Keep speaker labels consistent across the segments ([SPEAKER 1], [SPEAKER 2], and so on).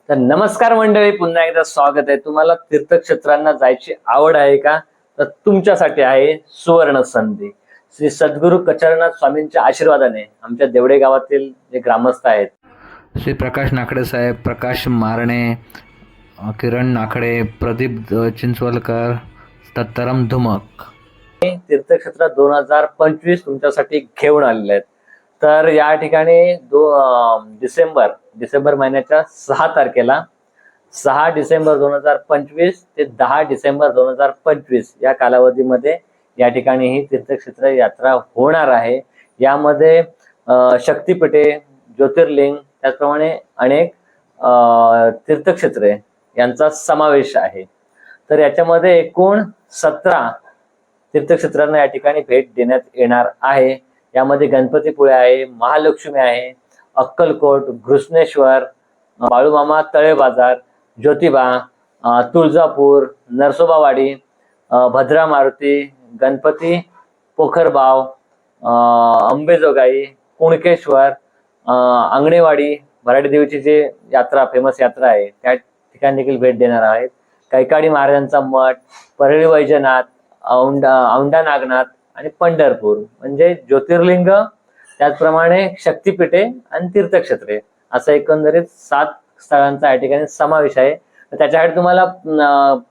[SPEAKER 1] तर नमस्कार मंडळी, पुन्हा एकदा स्वागत आहे. तुम्हाला तीर्थक्षेत्रांना जायची आवड आहे का? तर तुमच्यासाठी आहे सुवर्ण संधी. श्री सद्गुरू कचरनाथ स्वामींच्या आशीर्वादाने आमच्या देवडे गावातील जे ग्रामस्थ आहेत,
[SPEAKER 2] श्री प्रकाश नाकडे साहेब, प्रकाश मारणे, किरण नाकडे, प्रदीप चिंचवलकर, दत्ताराम धुमक,
[SPEAKER 1] तीर्थक्षेत्र 2025 तुमच्यासाठी घेऊन आलेले आहेत. तर या ठिकाणी डिसेंबर महिन्याच्या 6 तारखेला 6 डिसेंबर 2025 ते 10 डिसेंबर 2025 या कालावधीमध्ये या ठिकाणी ही तीर्थक्षेत्र यात्रा होणार आहे. यामध्ये शक्तिपीठे, ज्योतिर्लिंग, त्याचप्रमाणे अनेक तीर्थक्षेत्रे यांचा समावेश आहे. तर याच्यामध्ये एकूण 17 तीर्थक्षेत्रांना या ठिकाणी भेट देण्यात येणार आहे. यामध्ये गणपतीपुळे आहे, महालक्ष्मी आहे, अक्कलकोट, घृष्णेश्वर, बाळूमामा तळे बाजार, ज्योतिबा, तुळजापूर, नरसोबावाडी, भद्रा मारुती, गणपती पोखरबाव, अंबेजोगाई, कुणकेश्वर, अंगणेवाडी, भराडी देवीची जी यात्रा फेमस यात्रा आहे त्या ठिकाणी देखील भेट देणार आहेत. कैकाडी महाराजांचा मठ, परळी वैजनाथ, औंढा नागनाथ आणि पंढरपूर, म्हणजे ज्योतिर्लिंग, त्याचप्रमाणे शक्तिपीठे आणि तीर्थक्षेत्रे, असं एकंदरीत 7 स्थळांचा या ठिकाणी समावेश आहे. त्याच्यासाठी तुम्हाला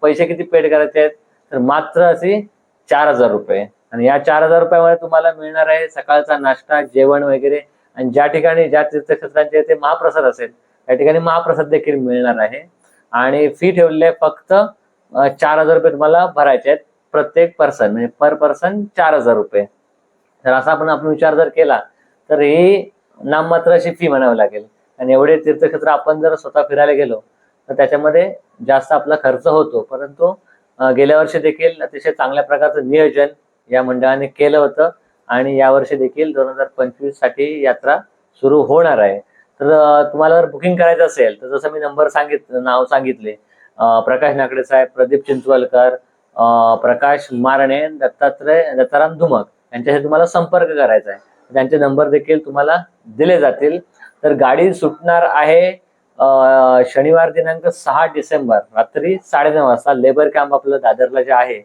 [SPEAKER 1] पैसे किती पेड करायचे आहेत? तर मात्र असे 4,000 रुपये. आणि या 4,000 रुपयामध्ये तुम्हाला मिळणार आहे सकाळचा नाश्ता, जेवण वगैरे. आणि ज्या तीर्थक्षेत्रांचे ते महाप्रसाद असेल त्या ठिकाणी महाप्रसाद देखील मिळणार आहे. आणि फी ठेवलेली आहे फक्त 4,000 रुपये तुम्हाला भरायचे आहेत प्रत्येक पर्सन, म्हणजे पर पर्सन 4,000 रुपये. तर असा आपण विचार जर केला तर ही नाममात्र अशी फी म्हणावी लागेल. आणि एवढे तीर्थक्षेत्र आपण जर स्वतः फिरायला गेलो तर त्याच्यामध्ये जास्त आपला खर्च होतो. परंतु गेल्या वर्षी देखील अतिशय चांगल्या प्रकारचं नियोजन या मंडळाने केलं होतं आणि यावर्षी देखील 2025 साठी यात्रा सुरू होणार आहे. तर तुम्हाला जर बुकिंग करायचं असेल तर जसं मी नाव सांगितले, प्रकाश नाकडे साहेब, प्रदीप चिंचवलकर, प्रकाश मारणे, दत्ताराम धुमक यांच्याशी तुम्हाला संपर्क करायचा आहे. त्यांचे नंबर देखील तुम्हाला दिले जातील. तर गाडी सुटणार आहे शनिवार दिनांक 6 डिसेंबर रात्री 9:30 वाजता. लेबर कॅम्प आपलं दादरला जे आहे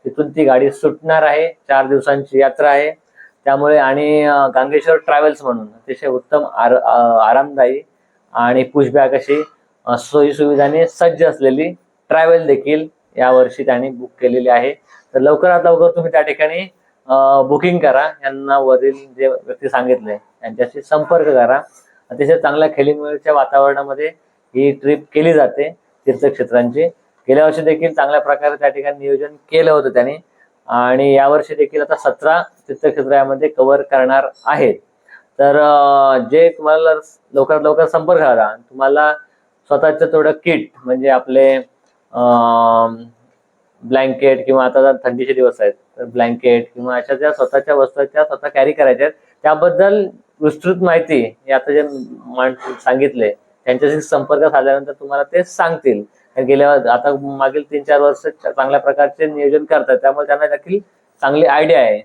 [SPEAKER 1] तिथून ती गाडी सुटणार आहे. 4 दिवसांची यात्रा आहे त्यामुळे. आणि गांगेश्वर ट्रॅव्हल्स म्हणून अतिशय उत्तम आरामदायी आणि पुशबॅक अशी सोयी सुविधाने सज्ज असलेली ट्रॅव्हल देखील यावर्षी त्यांनी बुक केलेली आहे. तर लवकरात लवकर तुम्ही त्या ठिकाणी बुकिंग करा. यांना वरील जे व्यक्ती सांगितले त्यांच्याशी संपर्क करा. अतिशय चांगल्या खेळीमेळीच्या वातावरणामध्ये ही ट्रिप केली जाते तीर्थक्षेत्रांची. गेल्या वर्षी देखील चांगल्या प्रकारे त्या ठिकाणी नियोजन केलं होतं त्यांनी. आणि यावर्षी देखील आता 17 तीर्थक्षेत्र यामध्ये कव्हर करणार आहेत. तर जे तुम्हाला लवकरात लवकर संपर्क करा. तुम्हाला स्वतःचं थोडं किट, म्हणजे आपले ब्लँकेट, किंवा आता जर थंडीचे दिवस आहेत तर ब्लँकेट किंवा अशा ज्या स्वतःच्या वस्तू त्या स्वतः कॅरी करायच्या आहेत, त्याबद्दल विस्तृत माहिती आता जे सांगितले त्यांच्याशी संपर्क साधल्यानंतर तुम्हाला ते सांगतील. आता मागील 3-4 वर्ष चांगल्या प्रकारचे नियोजन करतात त्यामुळे त्यांना देखील चांगली आयडिया आहे.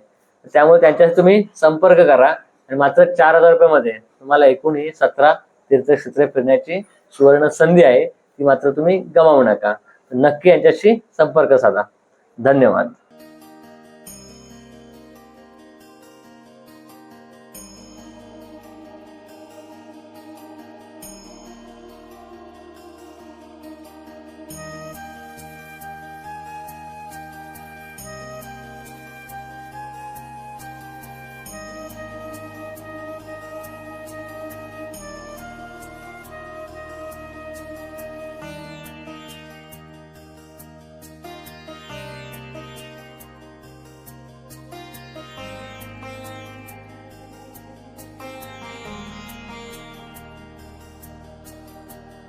[SPEAKER 1] त्यामुळे त्यांच्याशी तुम्ही संपर्क करा. आणि मात्र 4,000 रुपयामध्ये तुम्हाला एकूण ही 17 तीर्थक्षेत्रे फिरण्याची सुवर्ण संधी आहे. ती मात्र तुम्ही गमावू नका. नक्की यांच्याशी संपर्क साधा. धन्यवाद.